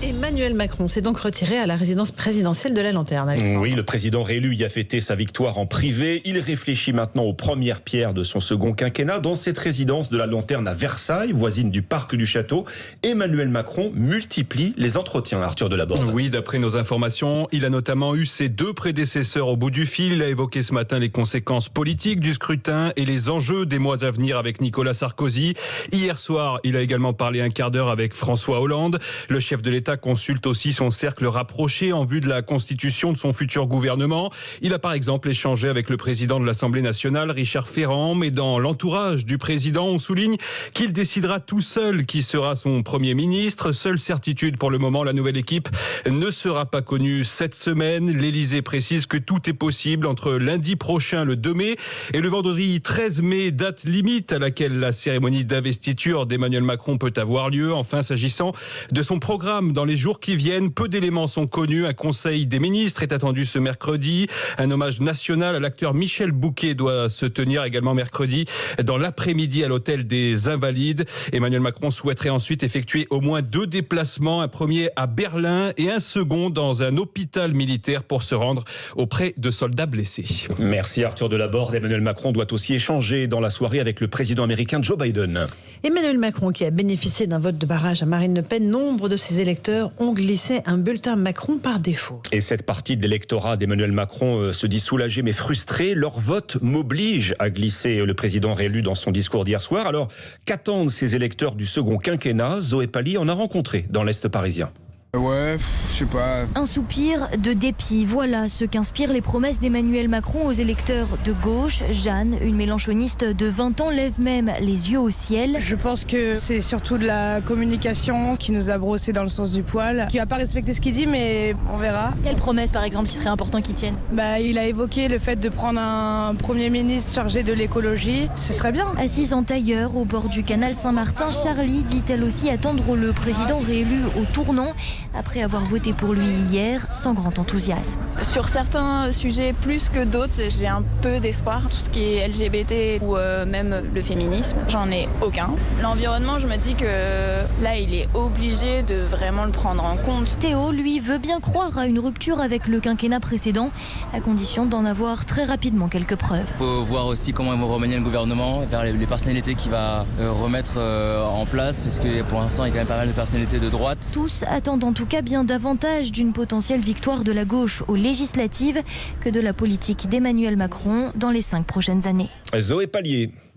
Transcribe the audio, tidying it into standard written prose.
Emmanuel Macron s'est donc retiré à la résidence présidentielle de la Lanterne. Alexandre. Oui, le président réélu y a fêté sa victoire en privé. Il réfléchit maintenant aux premières pierres de son second quinquennat dans cette résidence de la Lanterne à Versailles, voisine du parc du Château. Emmanuel Macron multiplie les entretiens, Arthur Delaborde. Oui, d'après nos informations, il a notamment eu ses deux prédécesseurs au bout du fil. Il a évoqué ce matin les conséquences politiques du scrutin et les enjeux des mois à venir avec Nicolas Sarkozy. Hier soir, il a également parlé un quart d'heure avec François Hollande. Le chef de l'État consulte aussi son cercle rapproché en vue de la constitution de son futur gouvernement. Il a par exemple échangé avec le président de l'Assemblée nationale, Richard Ferrand, mais dans l'entourage du président, on souligne qu'il décidera tout seul qui sera son Premier ministre. Seule certitude pour le moment, la nouvelle équipe ne sera pas connue cette semaine. L'Élysée précise que tout est possible entre lundi prochain, le 2 mai, et le vendredi 13 mai, date limite à laquelle la cérémonie d'investiture d'Emmanuel Macron peut avoir lieu. Enfin, s'agissant de son programme dans les jours qui viennent, peu d'éléments sont connus. Un conseil des ministres est attendu ce mercredi. Un hommage national à l'acteur Michel Bouquet doit se tenir également mercredi dans l'après-midi à l'hôtel des Invalides. Emmanuel Macron souhaiterait ensuite effectuer au moins 2 déplacements, un premier à Berlin et un second dans un hôpital militaire pour se rendre auprès de soldats blessés. Merci Arthur Delaborde. Emmanuel Macron doit aussi échanger dans la soirée avec le président américain Joe Biden. Emmanuel Macron, qui a bénéficié d'un vote de barrage à Marine Le Pen, nombre de ses électeurs ont glissé un bulletin Macron par défaut. Et cette partie de l'électorat d'Emmanuel Macron se dit soulagée mais frustrée. Leur vote m'oblige à glisser le président réélu dans son discours d'hier soir. Alors, qu'attendent ces électeurs du second quinquennat? Zoé Pally en a rencontré dans l'Est parisien. Ouais, je sais pas. Un soupir de dépit, voilà ce qu'inspirent les promesses d'Emmanuel Macron aux électeurs de gauche. Jeanne, une mélenchoniste de 20 ans, lève même les yeux au ciel. Je pense que c'est surtout de la communication qui nous a brossé dans le sens du poil, qui va pas respecter ce qu'il dit, mais on verra. Quelle promesse, par exemple, il serait important qu'il tienne? Il a évoqué le fait de prendre un Premier ministre chargé de l'écologie, ce serait bien. Assise en tailleur au bord du canal Saint-Martin, Charlie dit elle aussi attendre le président réélu au tournant, après avoir voté pour lui hier sans grand enthousiasme. Sur certains sujets plus que d'autres, j'ai un peu d'espoir. Tout ce qui est LGBT ou même le féminisme, j'en ai aucun. L'environnement, je me dis que là, il est obligé de vraiment le prendre en compte. Théo, lui, veut bien croire à une rupture avec le quinquennat précédent, à condition d'en avoir très rapidement quelques preuves. Il faut voir aussi comment ils vont remanier le gouvernement, vers les personnalités qu'il va remettre en place, parce que pour l'instant, il y a quand même pas mal de personnalités de droite. Tous attendent en tout cas bien davantage d'une potentielle victoire de la gauche aux législatives que de la politique d'Emmanuel Macron dans les 5 prochaines années. Zoé Pallier.